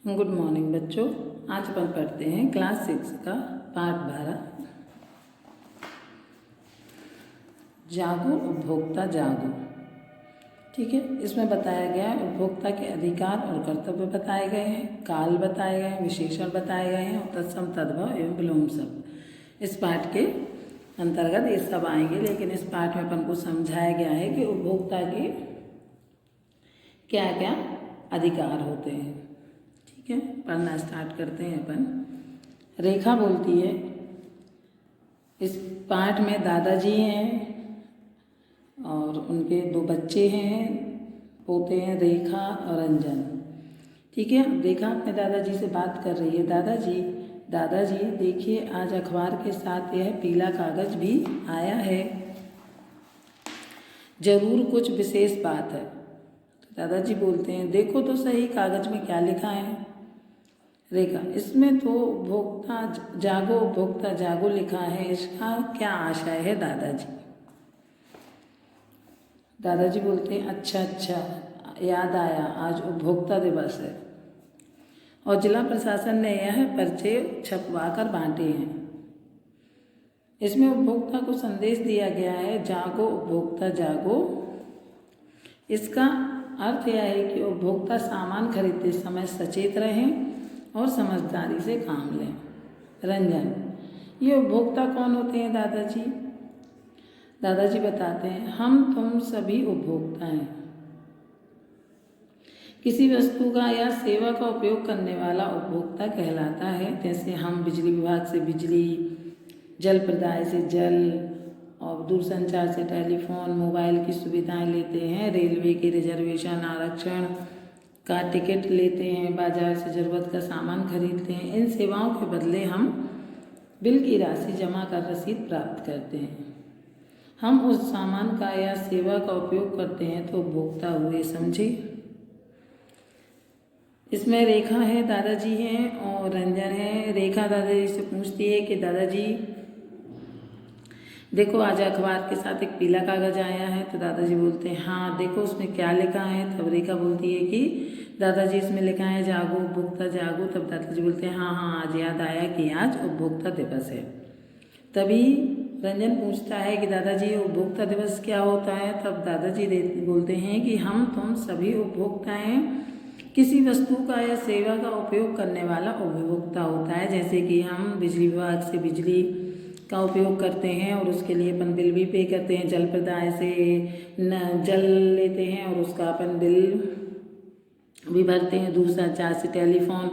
Good morning बच्चों। आज अपन पढ़ते हैं क्लास 6 का पाठ 12 जागो उपभोक्ता जागो। ठीक है, इसमें बताया गया है उपभोक्ता के अधिकार और कर्तव्य बताए गए हैं, काल बताए गए हैं, विशेषण बताए गए हैं और तत्सम तद्भव एवं विलोम शब्द इस पाठ के अंतर्गत ये सब आएंगे। लेकिन इस पाठ में अपन को समझाया गया है कि उपभोक्ता के क्या क्या अधिकार होते हैं। ठीक है, पढ़ना स्टार्ट करते हैं अपन। रेखा बोलती है, इस पाठ में दादाजी हैं और उनके 2 बच्चे हैं, पोते हैं रेखा और रंजन। ठीक है, रेखा अपने दादाजी से बात कर रही है। दादाजी देखिए, आज अखबार के साथ यह पीला कागज भी आया है, जरूर कुछ विशेष बात है। दादाजी बोलते हैं, देखो तो सही कागज में क्या लिखा है। रेखा, इसमें तो उपभोक्ता जागो लिखा है, इसका क्या आशय है दादाजी। दादाजी बोलते हैं, अच्छा, याद आया, आज उपभोक्ता दिवस है और जिला प्रशासन ने यह पर्चे छपवाकर बांटे हैं। इसमें उपभोक्ता को संदेश दिया गया है, जागो उपभोक्ता जागो। इसका अर्थ यह है कि उपभोक्ता सामान खरीदते समय सचेत रहें और समझदारी से काम लें। रंजन, ये उपभोक्ता कौन होते हैं दादाजी। दादाजी बताते हैं, हम तुम सभी उपभोक्ता हैं। किसी वस्तु का या सेवा का उपयोग करने वाला उपभोक्ता कहलाता है। जैसे हम बिजली विभाग से बिजली, जल प्रदाय से जल और दूरसंचार से टेलीफोन, मोबाइल की सुविधाएं लेते हैं, रेलवे के रिजर्वेशन आरक्षण का टिकट लेते हैं, बाजार से ज़रूरत का सामान खरीदते हैं। इन सेवाओं के बदले हम बिल की राशि जमा कर रसीद प्राप्त करते हैं। हम उस सामान का या सेवा का उपयोग करते हैं तो उपभोक्ता हुए, समझे। इसमें रेखा है, दादाजी हैं और रंजन है। रेखा दादाजी से पूछती है कि दादाजी देखो, आज अखबार के साथ एक पीला कागज आया है। तो दादाजी बोलते हैं, हाँ देखो उसमें क्या लिखा है। तब रेखा बोलती है कि दादाजी इसमें लिखा है जागो उपभोक्ता जागो। तब दादाजी बोलते हैं, हाँ आज याद आया कि आज उपभोक्ता दिवस है। तभी रंजन पूछता है कि दादाजी उपभोक्ता दिवस क्या होता है। तब दादाजी बोलते हैं कि हम तुम सभी उपभोक्ता हैं। किसी वस्तु का या सेवा का उपयोग करने वाला उपभोक्ता होता है। जैसे कि हम बिजली विभाग से बिजली का उपयोग करते हैं और उसके लिए अपन बिल भी पे करते हैं, जल प्रदाय से जल लेते हैं और उसका अपन बिल भी भरते हैं, दूरसंचार से टेलीफोन,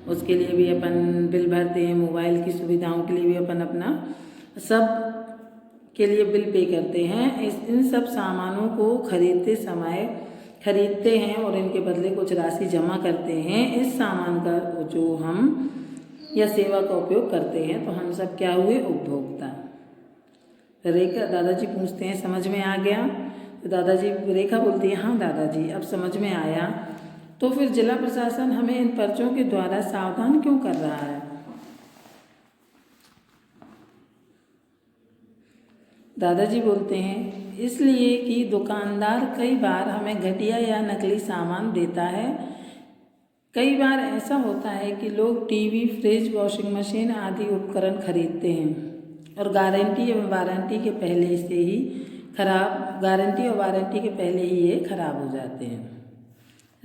उसके लिए भी अपन बिल भरते हैं, मोबाइल की सुविधाओं के लिए भी अपन अपना सब के लिए बिल पे करते हैं। इन सब सामानों को खरीदते हैं और इनके बदले कुछ राशि जमा करते हैं। इस सामान का जो हम या सेवा का उपयोग करते हैं तो हम सब क्या हुए, उपभोक्ता। रेखा, दादाजी पूछते हैं, समझ में आ गया। तो रेखा बोलती है, हाँ दादाजी अब समझ में आया। तो फिर जिला प्रशासन हमें इन पर्चों के द्वारा सावधान क्यों कर रहा है। दादाजी बोलते हैं, इसलिए कि दुकानदार कई बार हमें घटिया या नकली सामान देता है। कई बार ऐसा होता है कि लोग टीवी, फ्रिज, वॉशिंग मशीन आदि उपकरण खरीदते हैं और गारंटी और वारंटी के पहले ही ये खराब हो जाते हैं।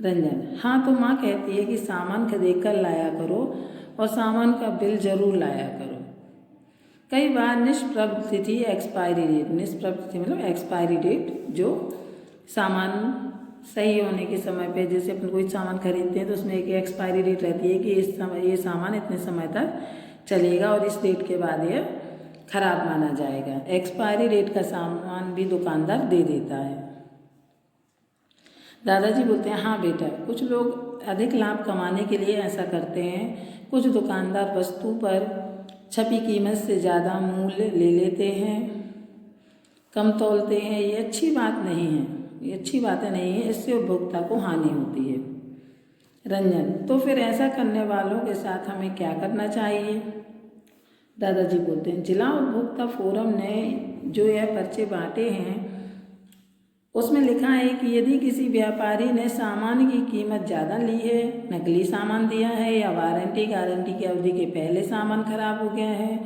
रंजन, हाँ तो माँ कहती है कि सामान खरीद कर लाया करो और सामान का बिल जरूर लाया करो। कई बार निष्प्रभ तिथि मतलब एक्सपायरी डेट, जो सामान सही होने के समय पे, जैसे अपन कोई सामान खरीदते हैं तो उसमें एक एक्सपायरी डेट रहती है कि ये सामान इतने समय तक चलेगा और इस डेट के बाद ये खराब माना जाएगा। एक्सपायरी डेट का सामान भी दुकानदार दे देता है। दादाजी बोलते हैं, हाँ बेटा, कुछ लोग अधिक लाभ कमाने के लिए ऐसा करते हैं। कुछ दुकानदार वस्तु पर छपी कीमत से ज़्यादा मूल्य ले लेते हैं, कम तौलते हैं। ये अच्छी बातें नहीं है, इससे उपभोक्ता को हानि होती है। रंजन, तो फिर ऐसा करने वालों के साथ हमें क्या करना चाहिए। दादाजी बोलते हैं, जिला उपभोक्ता फोरम ने जो यह पर्चे बांटे हैं उसमें लिखा है कि यदि किसी व्यापारी ने सामान की कीमत ज़्यादा ली है, नकली सामान दिया है या गारंटी की अवधि के पहले सामान खराब हो गया है,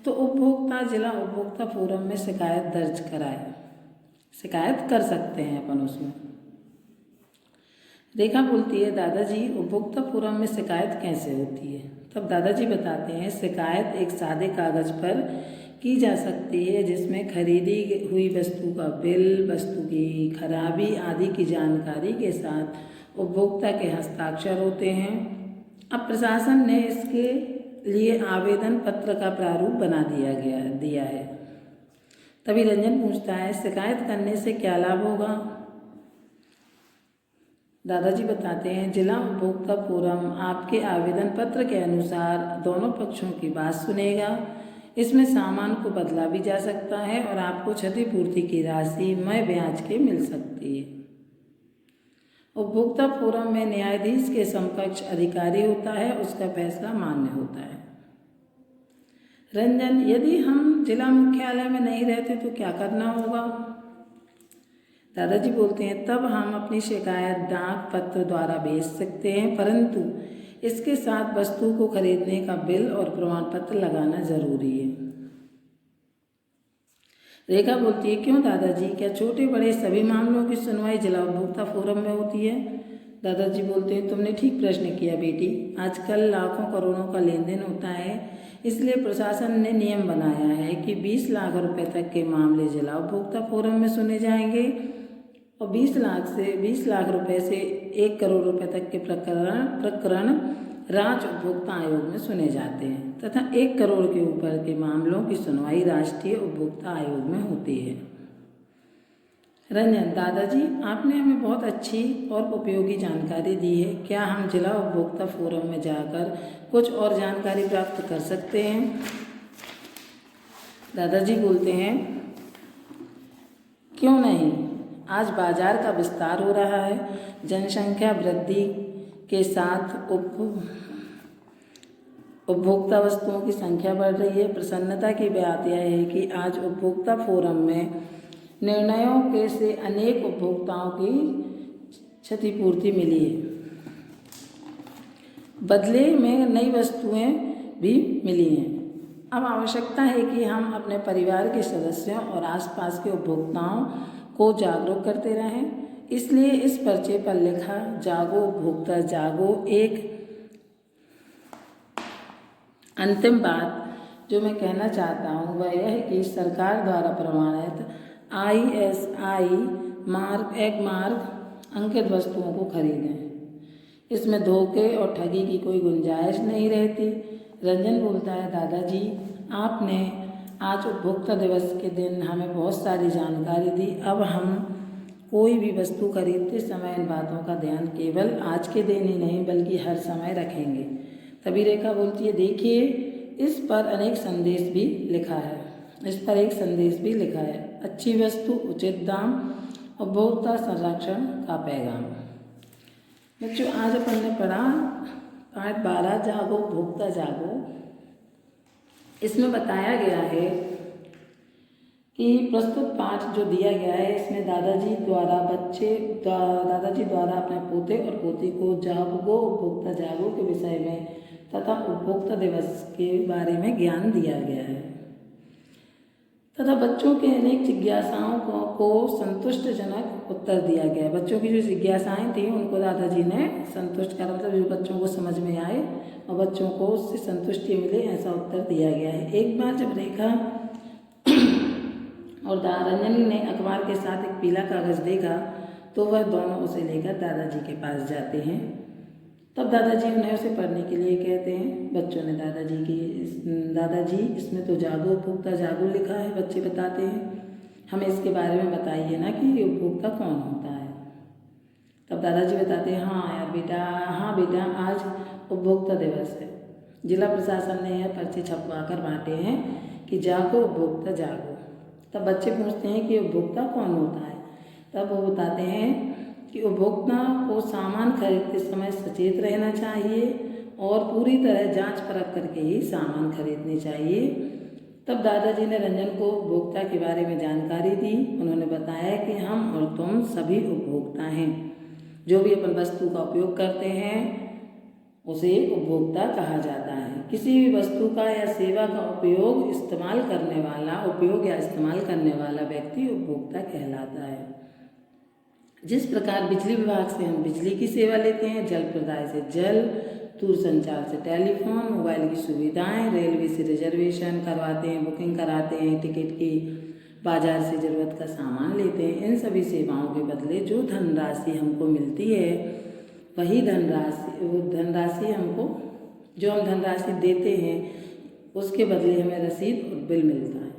तो उपभोक्ता जिला उपभोक्ता फोरम में शिकायत दर्ज कराए। शिकायत कर सकते हैं अपन उसमें। रेखा बोलती है, दादाजी उपभोक्ता फोरम में शिकायत कैसे होती है? तब दादाजी बताते हैं, शिकायत एक सादे कागज़ पर की जा सकती है जिसमें खरीदी हुई वस्तु का बिल, वस्तु की खराबी आदि की जानकारी के साथ उपभोक्ता के हस्ताक्षर होते हैं। अब प्रशासन ने इसके लिए आवेदन पत्र का प्रारूप बना दिया है। तभी रंजन पूछता है, शिकायत करने से क्या लाभ होगा? दादाजी बताते हैं, जिला उपभोक्ता फोरम आपके आवेदन पत्र के अनुसार दोनों पक्षों की बात सुनेगा। इसमें सामान को बदला भी जा सकता है और आपको क्षतिपूर्ति की राशि मय ब्याज के मिल सकती है। उपभोक्ता फोरम में न्यायाधीश के समकक्ष अधिकारी होता है, उसका फैसला मान्य होता है। रंजन, यदि हम जिला मुख्यालय में नहीं रहते तो क्या करना होगा? दादाजी बोलते हैं, तब हम अपनी शिकायत डाक पत्र द्वारा भेज सकते हैं, परंतु इसके साथ वस्तु को खरीदने का बिल और प्रमाण पत्र लगाना जरूरी है। रेखा बोलती है, क्यों दादाजी, क्या छोटे बड़े सभी मामलों की सुनवाई जिला उपभोक्ता फोरम में होती है? दादाजी बोलते हैं, तुमने ठीक प्रश्न किया बेटी। आजकल लाखों करोड़ों का लेन देन होता है, इसलिए प्रशासन ने नियम बनाया है कि 20 लाख रुपए तक के मामले जिला उपभोक्ता फोरम में सुने जाएंगे और 20 लाख रुपए से 1 करोड़ रुपए तक के प्रकरण राज्य उपभोक्ता आयोग में सुने जाते हैं तथा 1 करोड़ के ऊपर के मामलों की सुनवाई राष्ट्रीय उपभोक्ता आयोग में होती है। रंजन, दादाजी आपने हमें बहुत अच्छी और उपयोगी जानकारी दी है। क्या हम जिला उपभोक्ता फोरम में जाकर कुछ और जानकारी प्राप्त कर सकते हैं? दादाजी बोलते हैं, क्यों नहीं। आज बाजार का विस्तार हो रहा है, जनसंख्या वृद्धि के साथ उपभोक्ता वस्तुओं की संख्या बढ़ रही है। प्रसन्नता की बात यह है कि आज उपभोक्ता फोरम में निर्णयों के से अनेक उपभोक्ताओं की क्षतिपूर्ति मिली है, बदले में नई वस्तुएं भी मिली हैं। अब आवश्यकता है कि हम अपने परिवार के सदस्यों और आसपास के उपभोक्ताओं को जागरूक करते रहें। इसलिए इस पर्चे पर लिखा जागो उपभोक्ता जागो, एक अंतिम बात जो मैं कहना चाहता हूँ वह यह है कि सरकार द्वारा प्रमाणित ISI मार्क अंकित वस्तुओं को खरीदें। इसमें धोखे और ठगी की कोई गुंजाइश नहीं रहती। रंजन बोलता है, दादाजी आपने आज उपभोक्ता दिवस के दिन हमें बहुत सारी जानकारी दी। अब हम कोई भी वस्तु खरीदते समय इन बातों का ध्यान केवल आज के दिन ही नहीं बल्कि हर समय रखेंगे। तभी रेखा बोलती है, देखिए इस पर एक संदेश भी लिखा है, अच्छी वस्तु उचित दाम, उपभोक्ता संरक्षण का पैगाम। बच्चों, आज अपन ने पढ़ा पाठ 12 जागो उपभोक्ता जागो। इसमें बताया गया है कि प्रस्तुत पाठ जो दिया गया है इसमें दादाजी द्वारा अपने पोते और पोती को जागो उपभोक्ता जागो के विषय में तथा उपभोक्ता दिवस के बारे में ज्ञान दिया गया है तथा बच्चों के अनेक जिज्ञासाओं को संतुष्टजनक उत्तर दिया गया है। बच्चों की जो जिज्ञासाएं थी उनको दादाजी ने संतुष्ट करा, मतलब जो बच्चों को समझ में आए और बच्चों को उससे संतुष्टि मिले ऐसा उत्तर दिया गया है। एक बार जब रेखा और रंजन ने अखबार के साथ एक पीला कागज़ देखा तो वह दोनों उसे लेकर दादाजी के पास जाते हैं। तब दादाजी उन्हें उसे पढ़ने के लिए कहते हैं। बच्चों ने दादाजी इसमें तो जागो उपभोक्ता जागो लिखा है। बच्चे बताते हैं, हमें इसके बारे में बताइए ना कि उपभोक्ता कौन होता है। तब दादाजी बताते हैं, हाँ बेटा आज उपभोक्ता दिवस है। जिला प्रशासन ने यह पर्चे छपवा कर बांटे हैं कि जागो उपभोक्ता जागो। तब बच्चे पूछते हैं कि उपभोक्ता कौन होता है। तब वो बताते हैं कि उपभोक्ता को सामान खरीदते समय सचेत रहना चाहिए और पूरी तरह जांच परख करके ही सामान खरीदनी चाहिए तब दादाजी ने रंजन को उपभोक्ता के बारे में जानकारी दी। उन्होंने बताया कि हम और तुम सभी उपभोक्ता हैं। जो भी अपन वस्तु का उपयोग करते हैं उसे उपभोक्ता कहा जाता है। किसी भी वस्तु का या सेवा का उपयोग या इस्तेमाल करने वाला व्यक्ति उपभोक्ता कहलाता है। जिस प्रकार बिजली विभाग से हम बिजली की सेवा लेते हैं, जल प्रदाय से जल, दूरसंचार से टेलीफोन, मोबाइल की सुविधाएं, रेलवे से रिजर्वेशन करवाते हैं, बुकिंग कराते हैं, टिकट की, बाजार से ज़रूरत का सामान लेते हैं, इन सभी सेवाओं के बदले जो धनराशि हमको मिलती है वही धनराशि हमको, जो हम धनराशि देते हैं उसके बदले हमें रसीद और बिल मिलता है।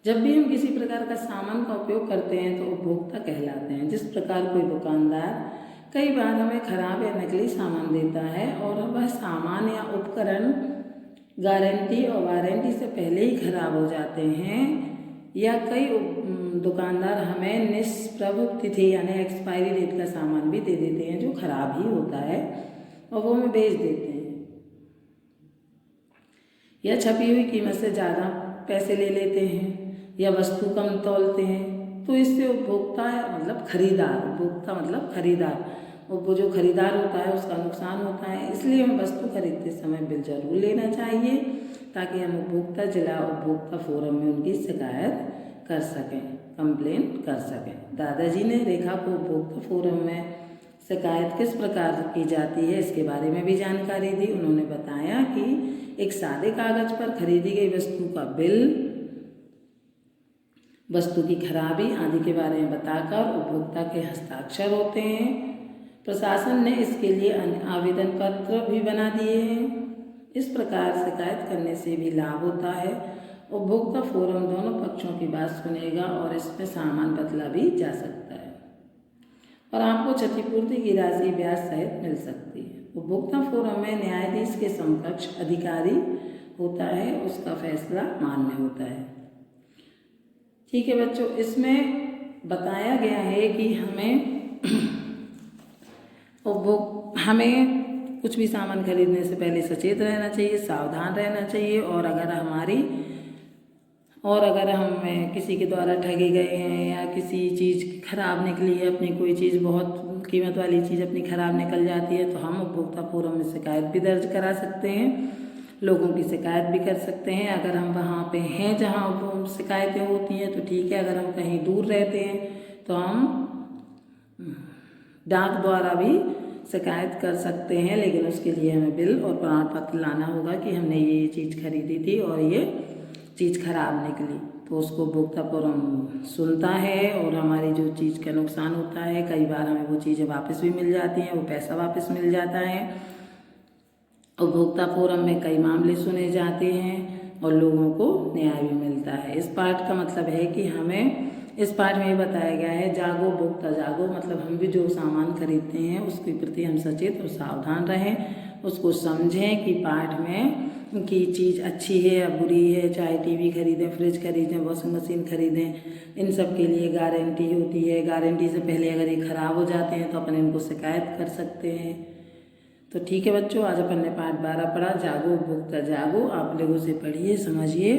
जब भी हम किसी प्रकार का सामान का उपयोग करते हैं तो उपभोक्ता कहलाते हैं। जिस प्रकार कोई दुकानदार कई बार हमें खराब या नकली सामान देता है और वह सामान या उपकरण गारंटी और वारंटी से पहले ही खराब हो जाते हैं, या कई दुकानदार हमें निष्प्रभ तिथि यानी एक्सपायरी डेट का सामान भी दे देते हैं जो खराब ही होता है और वो हमें बेच देते हैं, या छपी हुई कीमत से ज़्यादा पैसे ले लेते हैं या वस्तु कम तौलते हैं। तो इससे उपभोक्ता मतलब खरीदार और वो जो खरीदार होता है उसका नुकसान होता है। इसलिए हम वस्तु खरीदते समय बिल जरूर लेना चाहिए ताकि हम उपभोक्ता जिला उपभोक्ता फोरम में उनकी शिकायत कर सकें, कंप्लेन कर सकें। दादाजी ने रेखा को उपभोक्ता फोरम में शिकायत किस प्रकार की जाती है इसके बारे में भी जानकारी दी। उन्होंने बताया कि एक सादे कागज पर खरीदी गई वस्तु का बिल, वस्तु की खराबी आदि के बारे में बताकर उपभोक्ता के हस्ताक्षर होते हैं। प्रशासन ने इसके लिए आवेदन पत्र भी बना दिए हैं। इस प्रकार शिकायत करने से भी लाभ होता है। उपभोक्ता फोरम दोनों पक्षों की बात सुनेगा और इसमें सामान बदला भी जा सकता है और आपको क्षतिपूर्ति की राशि ब्याज सहित मिल सकती है। उपभोक्ता फोरम में न्यायाधीश के समकक्ष अधिकारी होता है, उसका फैसला मान्य होता है। ठीक है बच्चों, इसमें बताया गया है कि हमें कुछ भी सामान खरीदने से पहले सचेत रहना चाहिए, सावधान रहना चाहिए, और अगर हम किसी के द्वारा ठगे गए हैं या किसी चीज़ खराब निकली है, अपनी कोई चीज़ बहुत कीमत वाली चीज़ अपनी खराब निकल जाती है तो हम उपभोक्ता फोरम में शिकायत भी दर्ज करा सकते हैं, लोगों की शिकायत भी कर सकते हैं। अगर हम वहाँ पे हैं जहाँ शिकायतें होती हैं तो ठीक है, अगर हम कहीं दूर रहते हैं तो हम डाक द्वारा भी शिकायत कर सकते हैं, लेकिन उसके लिए हमें बिल और प्रमाण पत्र लाना होगा कि हमने ये चीज़ खरीदी थी और ये चीज़ खराब निकली। तो उसको उपभोक्ता फोरम सुनता है और हमारी जो चीज़ का नुकसान होता है, कई बार हमें वो चीज़ें वापस भी मिल जाती हैं, वो पैसा वापस मिल जाता है। उपभोक्ता फोरम में कई मामले सुने जाते हैं और लोगों को न्याय भी मिलता है। इस पाठ का मतलब है कि हमें इस पाठ में ये बताया गया है, जागो उपभोक्ता जागो, मतलब हम भी जो सामान खरीदते हैं उसके प्रति हम सचेत और सावधान रहें, उसको समझें कि पाठ में की चीज़ अच्छी है या बुरी है। चाहे टीवी खरीदें, फ्रिज खरीदें, वॉशिंग मशीन खरीदें, इन सब के लिए गारंटी होती है। गारंटी से पहले अगर ये ख़राब हो जाते हैं तो अपन इनको शिकायत कर सकते हैं। तो ठीक है बच्चों, आज अपन ने पाठ 12 पढ़ा, जागो उपभोक्ता जागो। आप लोगों से पढ़िए, समझिए,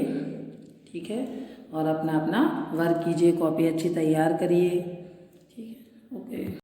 ठीक है, और अपना वर्क कीजिए, कॉपी अच्छी तैयार करिए, ठीक है, ओके।